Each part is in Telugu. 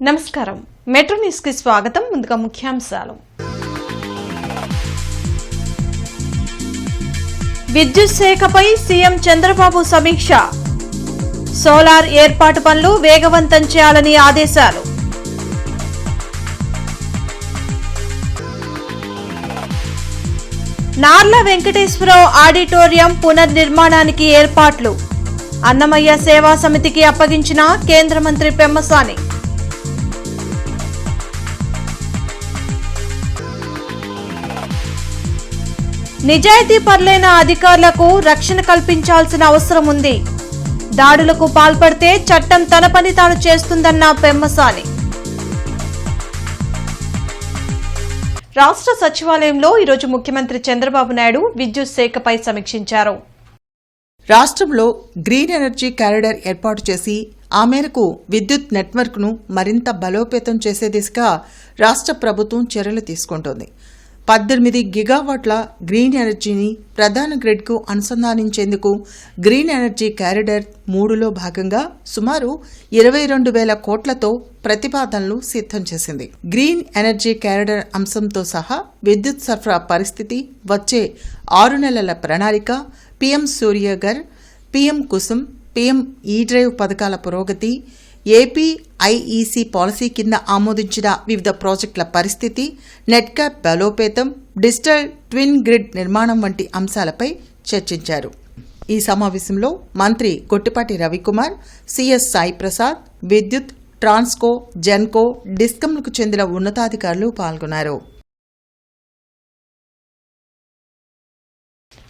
నమస్కారం. మెట్రో న్యూస్ కి స్వాగతం. ముందుగా ముఖ్యాంశాలు. విద్యుత్ శాఖపై సీఎం చంద్రబాబు సమీక్ష. సోలార్ ఏర్పాటు పనులు వేగవంతం చేయాలని ఆదేశాలు. నార్ల వెంకటేశ్వరరావు ఆడిటోరియం పునర్నిర్మాణానికి ఏర్పాట్లు. అన్నమయ్య సేవా సమితికి అప్పగించిన కేంద్ర మంత్రి పెమ్మసాని. నిజాయితీ పరులైన అధికారులకు రక్షణ కల్పించాల్సిన అవసరం ఉంది. దాడులకు పాల్పడితే చట్టం తన పని తాను చేస్తుందన్న పెమ్మసాని. రాష్ట్ర సచివాలయంలో ఈరోజు ముఖ్యమంత్రి చంద్రబాబు నాయుడు విద్యుత్ శాఖపై సమీక్షించారు. రాష్ట్రంలో గ్రీన్ ఎనర్జీ కారిడార్ ఏర్పాటు చేసి ఆ మేరకు విద్యుత్ నెట్వర్క్ను మరింత బలోపేతం చేసే దిశగా రాష్ట్ర ప్రభుత్వం చర్యలు తీసుకుంటోంది. 18 గిగావాట్ల గ్రీన్ ఎనర్జీని ప్రధాన గ్రిడ్కు అనుసంధానించేందుకు గ్రీన్ ఎనర్జీ కారిడార్ 3లో భాగంగా సుమారు 22,000 కోట్లతో ప్రతిపాదనలు సిద్ధం చేసింది. గ్రీన్ ఎనర్జీ కారిడార్ అంశంతో సహా విద్యుత్ సరఫరా పరిస్థితి, వచ్చే 6 నెలల ప్రణాళిక, PM Suryaghar, PM Kusum, PM e drive పథకాల పురోగతి, ఏపీ ఐఈసీ పాలసీ కింద ఆమోదించిన వివిధ ప్రాజెక్టుల పరిస్థితి, నెట్ క్యాప్ బలోపేతం, డిజిటల్ ట్విన్ గ్రిడ్ నిర్మాణం వంటి అంశాలపై చర్చించారు. ఈ సమావేశంలో మంత్రి గొట్టిపాటి రవికుమార్, సిఎస్ సాయి ప్రసాద్, విద్యుత్, ట్రాన్స్కో, జెన్కో, డిస్కంలకు చెందిన ఉన్నతాధికారులు పాల్గొన్నారు.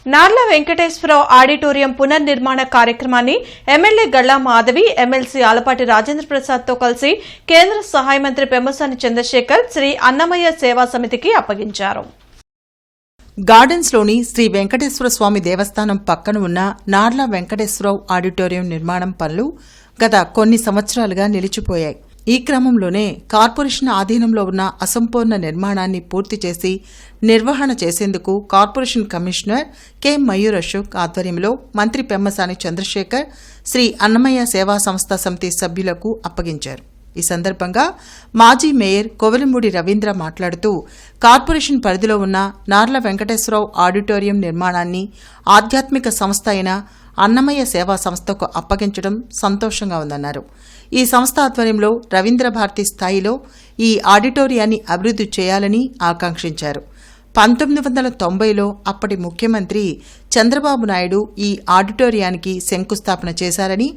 నార్ల వెంకటేశ్వరరావు ఆడిటోరియం పునర్నిర్మాణ కార్యక్రమాన్ని ఎమ్మెల్యే గల్లా మాధవి, ఎమ్మెల్సీ ఆలపాటి రాజేంద్ర ప్రసాద్ తో కలిసి కేంద్ర సహాయ మంత్రి పెమ్మసాని చంద్రశేఖర్ శ్రీ అన్నమయ్య సేవా సమితికి అప్పగించారు. గార్డెన్స్లోని శ్రీ వెంకటేశ్వర స్వామి దేవస్థానం పక్కన ఉన్న నార్ల వెంకటేశ్వరరావు ఆడిటోరియం నిర్మాణం పనులు గత కొన్ని సంవత్సరాలుగా నిలిచిపోయాయి. ఈ క్రమంలోనే కార్పొరేషన్ ఆధీనంలో ఉన్న అసంపూర్ణ నిర్మాణాన్ని పూర్తి చేసి నిర్వహణ చేసేందుకు corporation commissioner K Mayur Ashok ఆధ్వర్యంలో మంత్రి పెమ్మసాని చంద్రశేఖర్ శ్రీ అన్నమయ్య సేవా సంస్థ సమితి సభ్యులకు అప్పగించారు. ఈ సందర్భంగా మాజీ మేయర్ కోవెలమూడి రవీంద్ర మాట్లాడుతూ కార్పొరేషన్ పరిధిలో ఉన్న నార్ల వెంకటేశ్వరరావు ఆడిటోరియం నిర్మాణాన్ని ఆధ్యాత్మిక సంస్థ అయిన అన్నమయ్య సేవా సంస్థకు అప్పగించడం సంతోషంగా ఉందన్నారు. ఈ సంస్థ ఆధ్వర్యంలో రవీంద్ర భారతి స్థాయిలో ఈ ఆడిటోరియాన్ని అభివృద్ధి చేయాలని ఆకాంక్షించారు. 1990లో అప్పటి ముఖ్యమంత్రి చంద్రబాబు నాయుడు ఈ ఆడిటోరియానికి శంకుస్థాపన చేశారని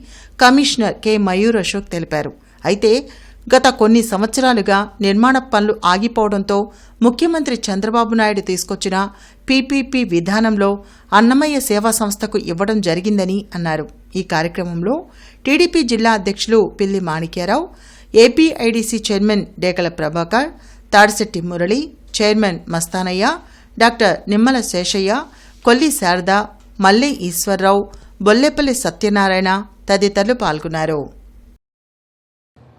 కమిషనర్ కె మయూర్ అశోక్ తెలిపారు. అయితే గత కొన్ని సంవత్సరాలుగా నిర్మాణ పనులు ఆగిపోవడంతో ముఖ్యమంత్రి చంద్రబాబు నాయుడు తీసుకొచ్చిన పీపీపీ విధానంలో అన్నమయ్య సేవా సంస్థకు ఇవ్వడం జరిగిందని అన్నారు. ఈ కార్యక్రమంలో టీడీపీ జిల్లా అధ్యక్షులు Pilli Manikyarao, APIDC chairman Dekala Prabhakar, Tadisetti Murali, chairman Mastanaiah, doctor Nimmala Seshaiah, Kolli Sarada, Malle Eswarrao, Bollepalli Satyanarayana తదితరులు పాల్గొన్నారు.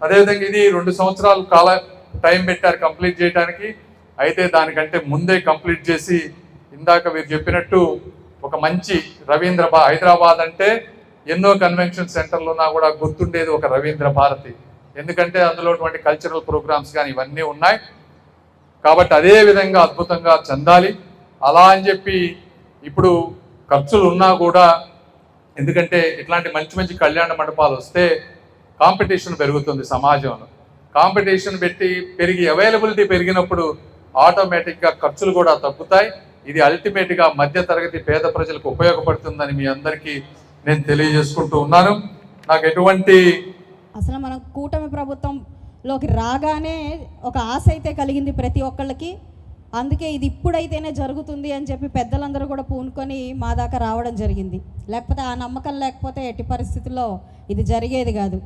అదేవిధంగా ఇది 2 సంవత్సరాలు టైం పెట్టారు కంప్లీట్ చేయడానికి. అయితే దానికంటే ముందే కంప్లీట్ చేసి ఇందాక మీరు చెప్పినట్టు ఒక మంచి రవీంద్ర హైదరాబాద్ అంటే ఎన్నో కన్వెన్షన్ సెంటర్లు ఉన్నా కూడా గుర్తుండేది ఒక రవీంద్ర భారతి. ఎందుకంటే అందులో కల్చరల్ ప్రోగ్రామ్స్ కానీ ఇవన్నీ ఉన్నాయి. కాబట్టి అదే విధంగా అద్భుతంగా చెందాలి. అలా అని చెప్పి ఇప్పుడు ఖర్చులు ఉన్నా కూడా, ఎందుకంటే ఇట్లాంటి మంచి మంచి కళ్యాణ మండపాలు వస్తే కాంపిటీషన్ పెరుగుతుంది సమాజంలో. కాంపిటీషన్ పెరిగి అవైలబిలిటీ పెరిగినప్పుడు ఆటోమేటిక్గా ఖర్చులు కూడా తగ్గుతాయి. ఇది అల్టిమేట్గా మధ్యతరగతి పేద ప్రజలకు ఉపయోగపడుతుందని మీ అందరికీ నేను తెలియజేసుకుంటూ ఉన్నాను. నాకు అసలు మనం కూటమి ప్రభుత్వంలోకి రాగానే ఒక ఆశ అయితే కలిగింది ప్రతి ఒక్కళ్ళకి. అందుకే ఇది ఇప్పుడైతేనే జరుగుతుంది అని చెప్పి పెద్దలందరూ కూడా పూనుకొని మా దాకా రావడం జరిగింది. లేకపోతే ఆ నమ్మకం లేకపోతే ఎట్టి పరిస్థితుల్లో ఇది జరిగేది కాదు.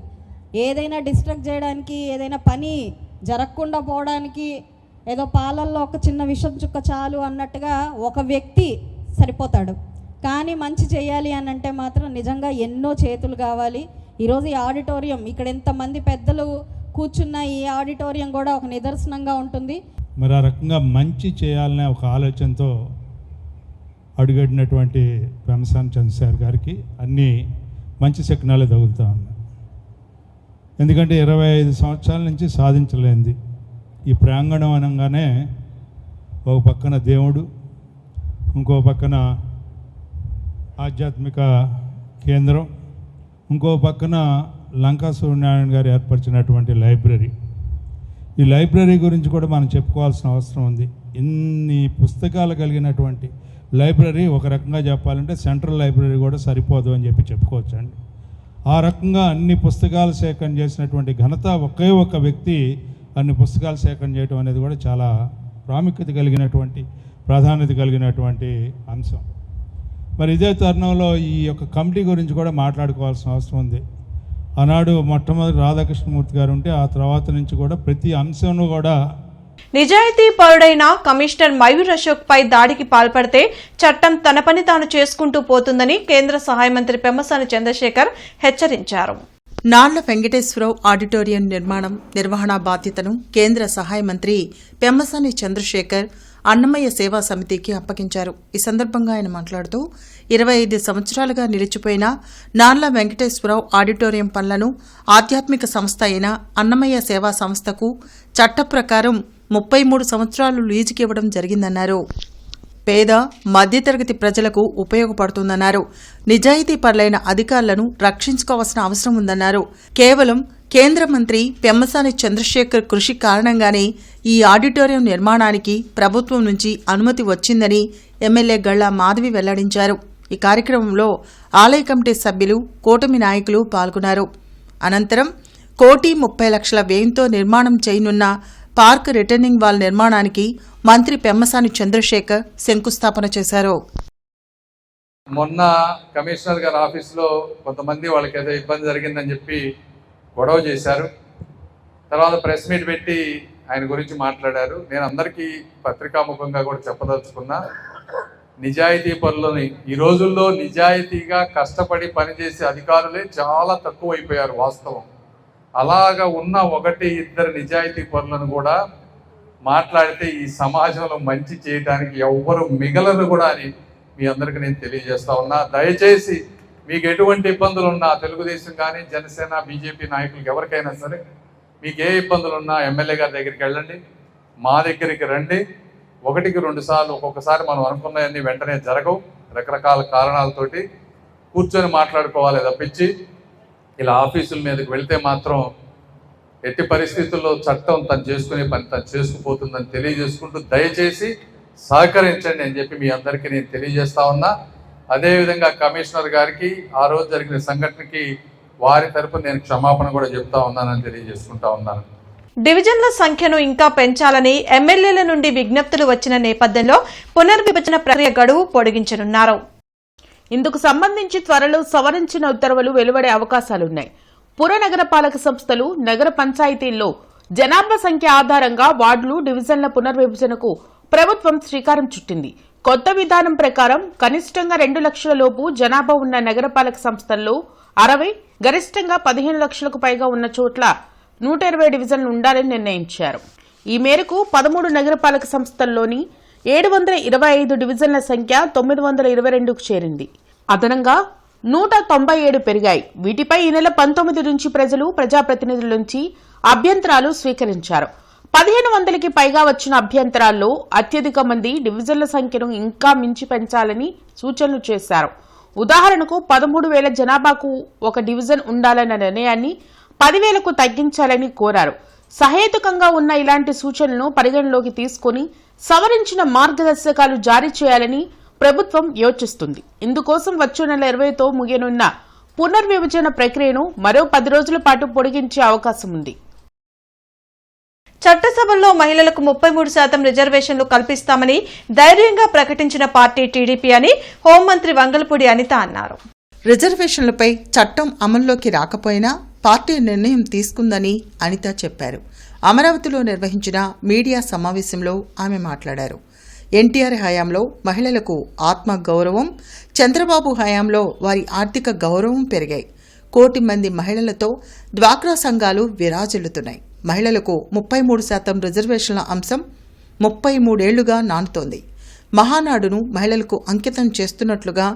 ఏదైనా డిస్ట్రాక్ట్ చేయడానికి, ఏదైనా పని జరగకుండా పోవడానికి ఏదో పాలల్లో ఒక చిన్న విషం చుక్క చాలు అన్నట్టుగా ఒక వ్యక్తి సరిపోతాడు. కానీ మంచి చేయాలి అని అంటే మాత్రం నిజంగా ఎన్నో చేతులు కావాలి. ఈరోజు ఈ ఆడిటోరియం, ఇక్కడ ఎంతమంది పెద్దలు కూర్చున్న ఈ ఆడిటోరియం కూడా ఒక నిదర్శనంగా ఉంటుంది. మరి ఆ రకంగా మంచి చేయాలనే ఒక ఆలోచనతో అడుగడినటువంటి పెమ్మసాని చంద్రశేఖర్ గారికి అన్ని మంచి శకునాలే తగులుతూ ఉన్నాయి. ఎందుకంటే 25 సంవత్సరాల నుంచి సాధించలేంది. ఈ ప్రాంగణం అనగానే ఒక పక్కన దేవుడు, ఇంకో పక్కన ఆధ్యాత్మిక కేంద్రం, ఇంకో పక్కన లంకా సూర్యనారాయణ గారు ఏర్పరిచినటువంటి లైబ్రరీ. ఈ లైబ్రరీ గురించి కూడా మనం చెప్పుకోవాల్సిన అవసరం ఉంది. ఇన్ని పుస్తకాలు కలిగినటువంటి లైబ్రరీ ఒక రకంగా చెప్పాలంటే సెంట్రల్ లైబ్రరీ కూడా సరిపోదు అని చెప్పుకోవచ్చు అండి. ఆ రకంగా అన్ని పుస్తకాలు సేకరణ చేసినటువంటి ఘనత ఒకే ఒక వ్యక్తి అన్ని పుస్తకాలు సేకరణ చేయడం అనేది కూడా చాలా ప్రాముఖ్యత కలిగినటువంటి, ప్రాధాన్యత కలిగినటువంటి అంశం. మరి ఇదే తరుణంలో ఈ యొక్క కమిటీ గురించి కూడా మాట్లాడుకోవాల్సిన అవసరం ఉంది. ఆనాడు మొట్టమొదటి రాధాకృష్ణమూర్తి గారు ఉంటే ఆ తర్వాత నుంచి కూడా ప్రతి అంశంలో కూడా నిజాయితీ పరుడైన కమిషనర్ మయూర్ అశోక్ పై దాడికి పాల్పడితే చట్టం తన పని తాను చేసుకుంటూ పోతుందని కేంద్ర సహాయ మంత్రి పెమ్మసాని చంద్రశేఖర్ హెచ్చరించారు. నాళ్ల వెంకటేశ్వరరావు ఆడిటోరియం నిర్వహణ బాధ్యతను కేంద్ర సహాయ మంత్రి పెమ్మసాని చంద్రశేఖర్ అన్నమయ్య సేవా సమితికి అప్పగించారు. ఈ సందర్భంగా ఆయన మాట్లాడుతూ 25 సంవత్సరాలుగా నిలిచిపోయిన నాళ్ల వెంకటేశ్వరరావు ఆడిటోరియం పనులను ఆధ్యాత్మిక సంస్థ అయిన అన్నమయ్య సేవా సంస్థకు చట్ట ప్రకారం 33 సంవత్సరాలు లీజుకివ్వడం జరిగిందన్నారు. పేద మధ్యతరగతి ప్రజలకు ఉపయోగపడుతుందన్నారు. నిజాయితీ పరులైన అధికారులను రక్షించుకోవాల్సిన అవసరం ఉందన్నారు. కేవలం కేంద్ర మంత్రి పెమ్మసాని చంద్రశేఖర్ కృషి కారణంగానే ఈ ఆడిటోరియం నిర్మాణానికి ప్రభుత్వం నుంచి అనుమతి వచ్చిందని ఎమ్మెల్యే గళ్ళ మాధవి వెల్లడించారు. ఈ కార్యక్రమంలో ఆలయ కమిటీ సభ్యులు, కూటమి నాయకులు పాల్గొన్నారు. అనంతరం 1,30,00,000 వ్యయంతో నిర్మాణం చేయనున్న పార్క్ రిటర్నింగ్ వాల్ నిర్మాణానికి మంత్రి పెమ్మసాని చంద్రశేఖర్ శంకుస్థాపన చేశారు. మొన్న కమిషనర్ గారి ఆఫీసులో కొంతమంది వాళ్ళకి ఏదో ఇబ్బంది జరిగిందని చెప్పి గొడవ చేశారు. తర్వాత ప్రెస్ మీట్ పెట్టి ఆయన గురించి మాట్లాడారు. నేను అందరికీ పత్రికాముఖంగా కూడా చెప్పదలుచుకున్నా, నిజాయితీ పనులని ఈ రోజుల్లో నిజాయితీగా కష్టపడి పనిచేసే అధికారులే చాలా తక్కువ అయిపోయారు. వాస్తవం అలాగా ఉన్న 1-2 నిజాయితీ పనులను కూడా మాట్లాడితే ఈ సమాజంలో మంచి చేయడానికి ఎవ్వరు మిగలరు కూడా అని మీ అందరికీ నేను తెలియజేస్తా ఉన్నా. దయచేసి మీకు ఎటువంటి ఇబ్బందులు ఉన్నా, తెలుగుదేశం కానీ జనసేన బీజేపీ నాయకులకు ఎవరికైనా సరే మీకు ఏ ఇబ్బందులు ఉన్నా ఎమ్మెల్యే గారి దగ్గరికి వెళ్ళండి, మా దగ్గరికి రండి. 1-2 సార్లు ఒక్కొక్కసారి మనం అనుకున్నవన్నీ వెంటనే జరగవు. రకరకాల కారణాలతోటి కూర్చొని మాట్లాడుకోవాలి తప్పించి ఇలా ఆఫీసుల మీదకి వెళ్తే మాత్రం ఎట్టి పరిస్థితుల్లో చట్టం తను చేసుకునే పని తను చేసుకుపోతుందని తెలియజేసుకుంటూ దయచేసి సహకరించండి అని చెప్పి మీ అందరికీ నేను తెలియజేస్తా ఉన్నా. అదేవిధంగా కమిషనర్ గారికి ఆ రోజు జరిగిన సంఘటనకి వారి తరపున నేను క్షమాపణ కూడా చెప్తా ఉన్నానని తెలియజేసుకుంటా ఉన్నాను. డివిజన్ల సంఖ్యను ఇంకా పెంచాలని ఎమ్మెల్యేల నుండి విజ్ఞప్తులు వచ్చిన నేపథ్యంలో పునర్విభజన ప్రక్రియ గడువు పొడిగించనున్నారు. ఇందుకు సంబంధించి త్వరలో సవరించిన ఉత్తర్వులు వెలువడే అవకాశాలున్నాయి. పుర నగరపాలక సంస్థలు, నగర పంచాయతీల్లో జనాభా సంఖ్య ఆధారంగా వార్డులు, డివిజన్ల పునర్విభజనకు ప్రభుత్వం శ్రీకారం చుట్టింది. కొత్త విధానం ప్రకారం కనిష్టంగా 2 లక్షల లోపు జనాభా ఉన్న నగరపాలక సంస్థల్లో 60, గరిష్టంగా 15 లక్షలకు పైగా ఉన్న చోట్ల 120 డివిజన్లు ఉండాలని నిర్ణయించారు. ఈ మేరకు 13 నగరపాలక సంస్థల్లోని 725 డివిజన్ల సంఖ్య 922కు చేరింది. అదనంగా 197 పెరిగాయి. వీటిపై ఈ నెల 19 నుంచి ప్రజలు, ప్రజాప్రతినిధుల నుంచి అభ్యంతరాలు స్వీకరించారు. 1500కి పైగా వచ్చిన అభ్యంతరాల్లో అత్యధిక మంది డివిజన్ల సంఖ్యను ఇంకా మించి పెంచాలని సూచనలు చేశారు. ఉదాహరణకు 13,000 జనాభాకు ఒక డివిజన్ ఉండాలన్న నిర్ణయాన్ని 10,000కు తగ్గించాలని కోరారు. సహేతుకంగా ఉన్న ఇలాంటి సూచనలను పరిగణలోకి తీసుకుని సవరించిన మార్గదర్శకాలు జారీ చేయాలని ప్రభుత్వం యోచిస్తుంది. ఇందుకోసం వచ్చే నెల 20తో ముగియనున్న పునర్విభజన ప్రక్రియను మరో 10 రోజుల పాటు పొడిగించే అవకాశం ఉంది. చట్టసభల్లో మహిళలకు 33% రిజర్వేషన్లు కల్పిస్తామని ధైర్యంగా ప్రకటించిన పార్టీ టీడీపీ అని హోంమంత్రి వంగలపూడి అనిత అన్నారు. రిజర్వేషన్లపై చట్టం అమల్లోకి రాకపోయినా పార్టీ నిర్ణయం తీసుకుందని అనిత చెప్పారు. అమరావతిలో నిర్వహించిన మీడియా సమావేశంలో ఆమె మాట్లాడారు. ఎన్టీఆర్ హయాంలో మహిళలకు ఆత్మ గౌరవం, చంద్రబాబు హయాంలో వారి ఆర్థిక గౌరవం పెరిగాయి. 1 కోటి మంది మహిళలతో డ్వాక్రా సంఘాలు విరాజిల్లుతున్నాయి. మహిళలకు 33% రిజర్వేషన్ల అంశం 33 ఏళ్లుగా నానుతోంది. మహానాడును మహిళలకు అంకితం చేస్తున్నట్లుగా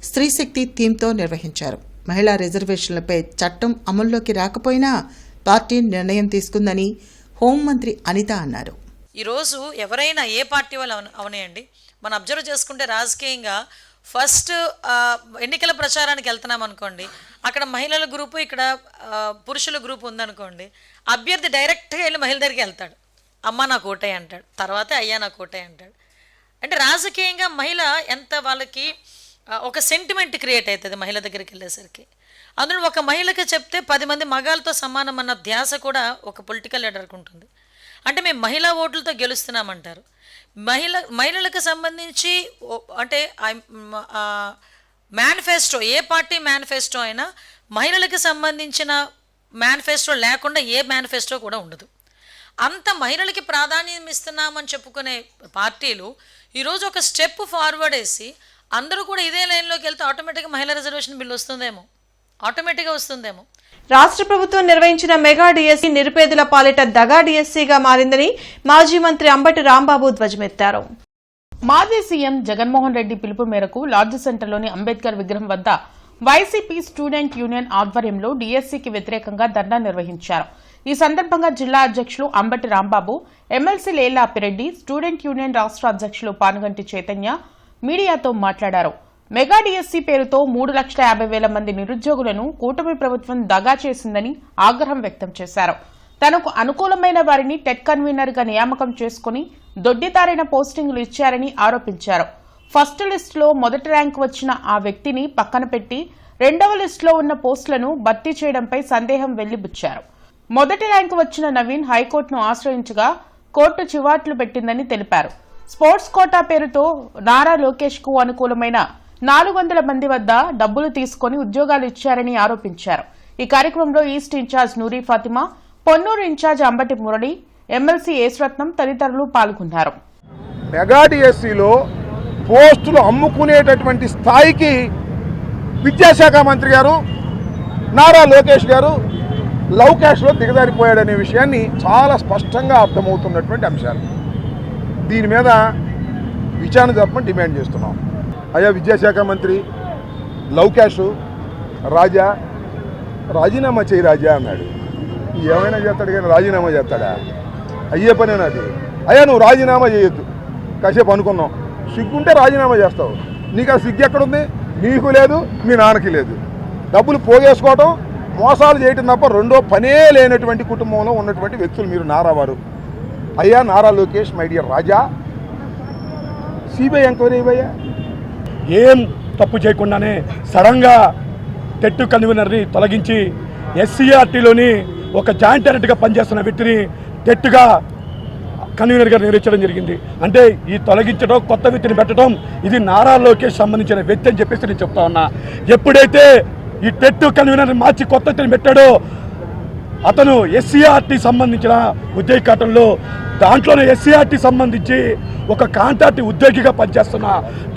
స్త్రీశక్తి థీమ్తో నిర్వహించారు. మహిళా రిజర్వేషన్లపై చట్టం అమల్లోకి రాకపోయినా పార్టీ నిర్ణయం తీసుకుందని హోంమంత్రి అనిత అన్నారు. ఈరోజు ఎవరైనా ఏ పార్టీ వాళ్ళు అవనేయండి, మనం అబ్జర్వ్ చేసుకుంటే రాజకీయంగా ఫస్ట్ ఎన్నికల ప్రచారానికి వెళ్తున్నాం అనుకోండి, అక్కడ మహిళల గ్రూపు, ఇక్కడ పురుషుల గ్రూపు ఉందనుకోండి, అభ్యర్థి డైరెక్ట్గా వెళ్ళి మహిళ దగ్గరికి వెళ్తాడు, అమ్మ నాకు ఓటే అంటాడు, తర్వాత అయ్యా నాకు ఓటే అంటాడు. అంటే రాజకీయంగా మహిళ ఎంత వాళ్ళకి ఒక సెంటిమెంట్ క్రియేట్ అవుతుంది మహిళ దగ్గరికి వెళ్ళేసరికి. అందులో ఒక మహిళకి చెప్తే 10 మంది మగాళ్ళతో సమానం అన్న ధ్యాస కూడా ఒక పొలిటికల్ లీడర్కి ఉంటుంది. అంటే మేము మహిళా ఓట్లతో గెలుస్తున్నామంటారు. మహిళలకు సంబంధించి అంటే మేనిఫెస్టో, ఏ పార్టీ మేనిఫెస్టో అయినా మహిళలకు సంబంధించిన మేనిఫెస్టో లేకుండా ఏ మేనిఫెస్టో కూడా ఉండదు. అంత మహిళలకి ప్రాధాన్యం ఇస్తున్నామని చెప్పుకునే పార్టీలు ఈరోజు ఒక స్టెప్ ఫార్వర్డ్ వేసి అందరూ కూడా ఇదే లైన్లోకి వెళ్తే ఆటోమేటిక్గా మహిళా రిజర్వేషన్ బిల్ వస్తుందేమో, ఆటోమేటిక్గా వస్తుందేమో. రాష్ట్ర ప్రభుత్వం నిర్వహించిన మెగా డిఎస్సీ నిరుపేదల పాలిట దగా డిఎస్సీగా మారిందని మాజీ మంత్రి అంబటి రాంబాబు ధ్వజమెత్తారు. మాజీ సీఎం జగన్మోహన్ రెడ్డి పిలుపు మేరకు లాడ్జ్ సెంటర్లోని అంబేద్కర్ విగ్రహం వద్ద వైసీపీ స్టూడెంట్ యూనియన్ ఆధ్వర్యంలో డిఎస్సీకి వ్యతిరేకంగా ధర్నా నిర్వహించారు. ఈ సందర్భంగా జిల్లా అధ్యక్షులు Ambati Rambabu, MLC Lella Appireddy, student union రాష్ట్ర అధ్యక్షులు పానుగంటి చైతన్య మీడియాతో మాట్లాడారు. మెగా డిఎస్సీ పేరుతో 3,50,000 మంది నిరుద్యోగులను కూటమి ప్రభుత్వం దగా చేసిందని ఆగ్రహం వ్యక్తం చేశారు. తనకు అనుకూలమైన వారిని టెట్ కన్వీనర్ గా నియామకం చేసుకుని దొడ్డిదారైన పోస్టింగులు ఇచ్చారని ఆరోపించారు. ఫస్ట్ లిస్టులో మొదటి ర్యాంకు వచ్చిన ఆ వ్యక్తిని పక్కన పెట్టి రెండవ లిస్టులో ఉన్న పోస్టులను భర్తీ చేయడంపై సందేహం వెళ్లిబుచ్చారు. మొదటి ర్యాంకు వచ్చిన నవీన్ హైకోర్టును ఆశ్రయించగా కోర్టు చివాట్లు పెట్టిందని తెలిపారు. స్పోర్ట్స్ కోటా పేరుతో నారా లోకేష్ కు అనుకూలమైన 400 మంది వద్ద డబ్బులు తీసుకుని ఉద్యోగాలు ఇచ్చారని ఆరోపించారు. ఈ కార్యక్రమంలో ఈస్ట్ ఇన్ఛార్జ్ నూరి ఫాతిమా, పొన్నూరు ఇన్ఛార్జ్ అంబటి మురళి, ఎమ్మెల్సీ ఏశ్వరత్నం తదితరులు పాల్గొన్నారు. మెగా డిఎస్సీలో పోస్టులు అమ్ముకునేటటువంటి స్థాయికి విద్యాశాఖ మంత్రి గారు నారా లోకేష్ గారు లవ్ క్యాష్లో దిగజారిపోయాడనే విషయాన్ని చాలా స్పష్టంగా అర్థమవుతున్నటువంటి అంశాలు. దీని మీద విచారణ జరపమని డిమాండ్ చేస్తున్నాం. అయ్యా విద్యాశాఖ మంత్రి, లవ్ క్యాష్ రాజా రాజీనామా చేయి రాజా అన్నాడు. ఏమైనా చేస్తాడు కానీ రాజీనామా చేస్తాడా? అయ్యే పనేనా అది? అయ్యా నువ్వు రాజీనామా చేయొద్దు, కాసేపు అనుకున్నాం, సిగ్గుంటే రాజీనామా చేస్తావు. నీకు ఆ సిగ్గు ఎక్కడుంది? నీకు లేదు, మీ నాన్నకి లేదు. డబ్బులు పోగేసుకోవటం, మోసాలు చేయటం తప్ప రెండో పనే లేనటువంటి కుటుంబంలో ఉన్నటువంటి వ్యక్తులు మీరు నారావారు. అయ్యా Nara Lokesh, my dear Raja, CBI enquiry అయ్యా. ఏం తప్పు చేయకుండానే సడన్గా టెట్ కన్వీనర్ని తొలగించి ఎస్సీఆర్టీలోని ఒక జాయింట్ డైరెక్టర్గా పనిచేస్తున్న వ్యక్తిని టెట్గా కన్వీనర్గా నియమించడం జరిగింది. అంటే ఈ తొలగించడం, కొత్త వ్యక్తిని పెట్టడం, ఇది నారా లోకేష్ సంబంధించిన వ్యక్తి అని చెప్పేసి నేను చెప్తా ఉన్నా. ఎప్పుడైతే ఈ టెట్ కన్వీనర్ని మార్చి కొత్త వ్యక్తిని పెట్టాడో అతను ఎస్సీఆర్టీ సంబంధించిన ఉద్యోగాటంలో దాంట్లోనే ఎస్సీఆర్టీ సంబంధించి ఒక కాంట్రాక్ట్ ఉద్యోగిగా పనిచేస్తున్న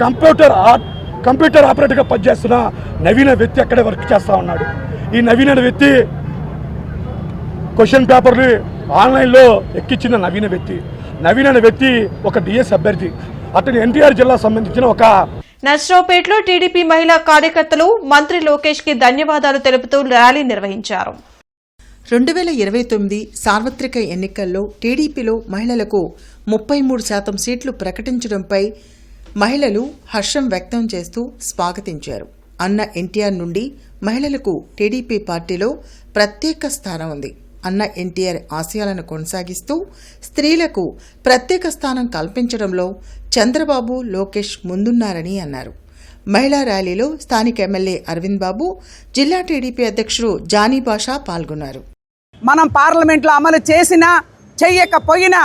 కంప్యూటర్ ఆపరేటర్గా పనిచేస్తున్న నవీన వ్యక్తి అక్కడే వర్క్ చేస్తూ ఉన్నాడు. ఈ నవీన వ్యక్తి క్వశ్చన్ పేపర్లు ఆన్లైన్లో ఎక్కించిన నవీన వ్యక్తి ఒక డిఎస్ అభ్యర్థి. అతను ఎన్టీఆర్ జిల్లా సంబంధించిన ఒక నర్సరావుపేటలో టీడీపీ మహిళా కార్యకర్తలు మంత్రి లోకేష్ కి ధన్యవాదాలు తెలుపుతూ ర్యాలీ నిర్వహించారు. 2029 సార్వత్రిక ఎన్నికల్లో టీడీపీలో మహిళలకు 33% సీట్లు ప్రకటించడంపై మహిళలు హర్షం వ్యక్తం చేస్తూ స్వాగతించారు. అన్న ఎన్టీఆర్ నుండి మహిళలకు టీడీపీ పార్టీలో ప్రత్యేక స్థానం ఉంది. అన్న ఎన్టీఆర్ ఆశయాలను కొనసాగిస్తూ స్త్రీలకు ప్రత్యేక స్థానం కల్పించడంలో చంద్రబాబు, లోకేష్ ముందున్నారని అన్నారు. మహిళా ర్యాలీలో స్థానిక ఎమ్మెల్యే అరవింద్ బాబు, జిల్లా టీడీపీ అధ్యక్షుడు జానీ బాషా పాల్గొన్నారు. మనం పార్లమెంట్లో అమలు చేసినా చెయ్యకపోయినా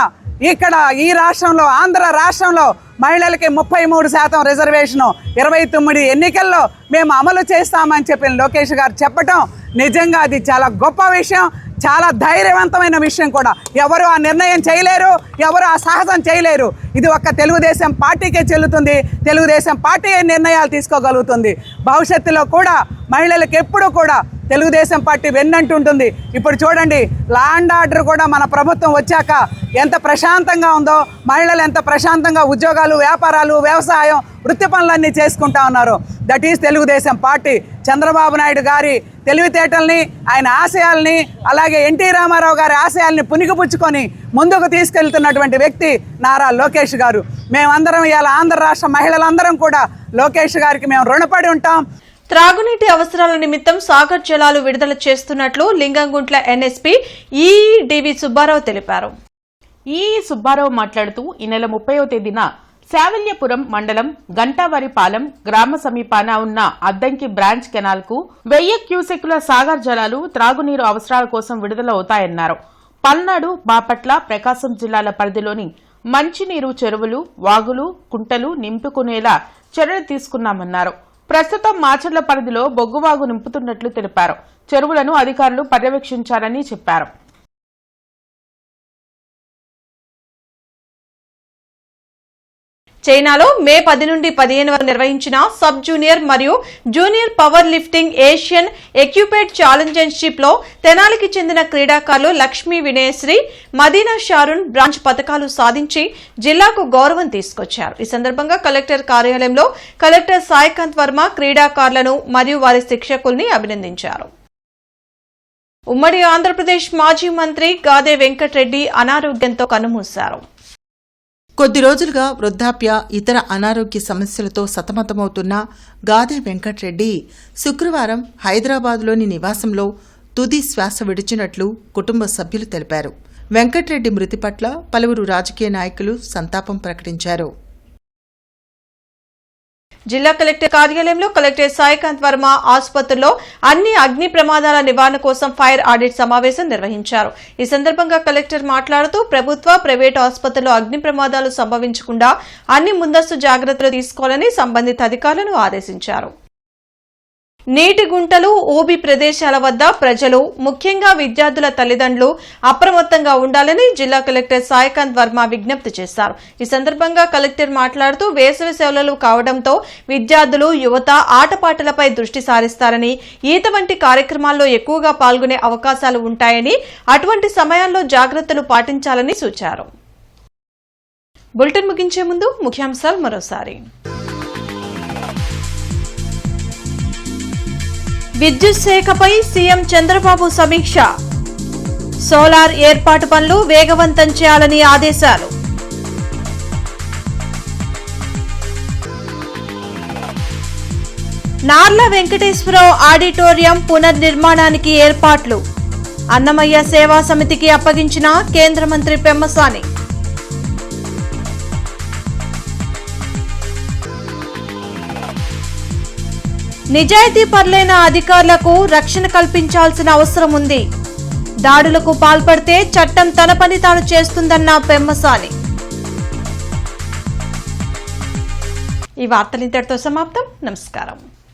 ఇక్కడ ఈ రాష్ట్రంలో, ఆంధ్ర రాష్ట్రంలో మహిళలకి 33% రిజర్వేషను 29 ఎన్నికల్లో మేము అమలు చేస్తామని చెప్పిన లోకేష్ గారు చెప్పటం నిజంగా అది చాలా గొప్ప విషయం, చాలా ధైర్యవంతమైన విషయం కూడా. ఎవరు ఆ నిర్ణయం చేయలేరు, ఎవరు ఆ సాహసం చేయలేరు. ఇది ఒక్క తెలుగుదేశం పార్టీకే చెల్లుతుంది. తెలుగుదేశం పార్టీ నిర్ణయాలు తీసుకోగలుగుతుంది. భవిష్యత్తులో కూడా మహిళలకు ఎప్పుడూ కూడా తెలుగుదేశం పార్టీ వెన్నంటుంటుంది. ఇప్పుడు చూడండి, లా అండ్ ఆర్డర్ కూడా మన ప్రభుత్వం వచ్చాక ఎంత ప్రశాంతంగా ఉందో, మహిళలు ఎంత ప్రశాంతంగా ఉద్యోగాలు, వ్యాపారాలు, వ్యవసాయం, వృత్తి పనులన్నీ చేసుకుంటా ఉన్నారు. That is Telugu Desam party. Chandrababu Naidu గారి తెలివితేటల్ని, ఆయన ఆశయాల్ని, అలాగే ఎన్టీ రామారావు గారి ఆశయాల్ని పునిగిపుచ్చుకొని ముందుకు తీసుకెళ్తున్నటువంటి వ్యక్తి నారా లోకేష్ గారు. మేమందరం ఇలా ఆంధ్ర రాష్ట్ర మహిళలందరం కూడా లోకేష్ గారికి మేము రుణపడి ఉంటాం. త్రాగునీటి అవసరాల నిమిత్తం సాగర్ జలాలు విడుదల చేస్తున్నట్లు లింగంగుంట్ల ఎన్ఎస్పీ ఈడివి సుబ్బారావు తెలిపారు. సుబ్బారావు మాట్లాడుతూ ఈ నెల 30వ తేదీన శావల్యపురం మండలం గంటావరిపాలెం గ్రామ సమీపాన ఉన్న అద్దంకి బ్రాంచ్ కెనాల్ కు 1000 క్యూసెక్కుల సాగర్ జలాలు త్రాగునీరు అవసరాల కోసం విడుదల అవుతాయన్నారు. పల్నాడు, బాపట్ల, ప్రకాశం జిల్లాల పరిధిలోని మంచినీరు చెరువులు, వాగులు, కుంటలు నింపుకునేలా చర్యలు తీసుకున్నామన్నారు. ప్రస్తుతం మాచర్ల పరిధిలో బొగ్గువాగు నింపుతున్నట్లు తెలిపారు. చెరువులను అధికారులు పర్యవేక్షించారని చెప్పారు. చైనాలో మే 10 నుండి 15 వరకు నిర్వహించిన సబ్ జూనియర్ మరియు జూనియర్ పవర్ లిఫ్టింగ్ ఏషియన్ ఎక్యుపేట్ ఛాలెంజియన్షిప్ లో తెనాలికి చెందిన క్రీడాకారులు లక్ష్మీ వినయశ్రీ, మదీనా షారున్ బ్రాంజ్ పతకాలు సాధించి జిల్లాకు గౌరవం తీసుకొచ్చారు. ఈ సందర్భంగా కలెక్టర్ కార్యాలయంలో కలెక్టర్ సాయికాంత్ వర్మ క్రీడాకారులను మరియు వారి శిక్షకుల్ని అభినందించారు. ఉమ్మడి ఆంధ్రప్రదేశ్ మాజీ మంత్రి గాదే వెంకటరెడ్డి అనారోగ్యంతో కన్నుమూశారు. కొద్ది రోజులుగా వృద్ధాప్య, ఇతర అనారోగ్య సమస్యలతో సతమతమవుతున్న గాదే వెంకట్రెడ్డి శుక్రవారం హైదరాబాద్లోని నివాసంలో తుది శ్వాస విడిచినట్లు కుటుంబ సభ్యులు తెలిపారు. వెంకట్రెడ్డి మృతి పట్ల పలువురు రాజకీయ నాయకులు సంతాపం ప్రకటించారు. జిల్లా కలెక్టర్ కార్యాలయంలో కలెక్టర్ సాయికాంత్ వర్మ ఆసుపత్రిలో అన్ని అగ్ని ప్రమాదాల నివారణ కోసం ఫైర్ ఆడిట్ సమావేశం నిర్వహించారు. ఈ సందర్భంగా కలెక్టర్ మాట్లాడుతూ ప్రభుత్వ, ప్రైవేటు ఆసుపత్రుల్లో అగ్ని ప్రమాదాలు సంభవించకుండా అన్ని ముందస్తు జాగ్రత్తలు తీసుకోవాలని సంబంధిత అధికారులను ఆదేశించారు. నీటి గుంటలు, ఊబి ప్రదేశాల వద్ద ప్రజలు, ముఖ్యంగా విద్యార్థుల తల్లిదండ్రులు అప్రమత్తంగా ఉండాలని జిల్లా కలెక్టర్ సాయికాంత్ వర్మ విజ్ఞప్తి చేశారు. ఈ సందర్భంగా కలెక్టర్ మాట్లాడుతూ వేసవి సెలవులు కావడంతో విద్యార్థులు, యువత ఆటపాటలపై దృష్టి సారిస్తారని, ఈత వంటి కార్యక్రమాల్లో ఎక్కువగా పాల్గొనే అవకాశాలు ఉంటాయని, అటువంటి సమయాల్లో జాగ్రత్తలు పాటించాలని సూచారు. బులెటిన్ ముగించే ముందు ముఖ్యాంశాలు మరోసారి. విద్యుత్ శాఖపై సీఎం చంద్రబాబు సమీక్ష. సోలార్ ఏర్పాటు పనులు వేగవంతం చేయాలని ఆదేశాలు. నార్ల వెంకటేశ్వరరావు ఆడిటోరియం పునర్నిర్మాణానికి ఏర్పాట్లు. అన్నమయ్య సేవా సమితికి అప్పగించిన కేంద్ర మంత్రి పెమ్మసాని. నిజాయితీ పరులైన అధికారులకు రక్షణ కల్పించాల్సిన అవసరం ఉంది. దాడులకు పాల్పడితే చట్టం తన పని తాను చేస్తుందన్న పెమ్మసాని. ఈ వార్తలు ఇంతటితో సమాప్తం. నమస్కారం.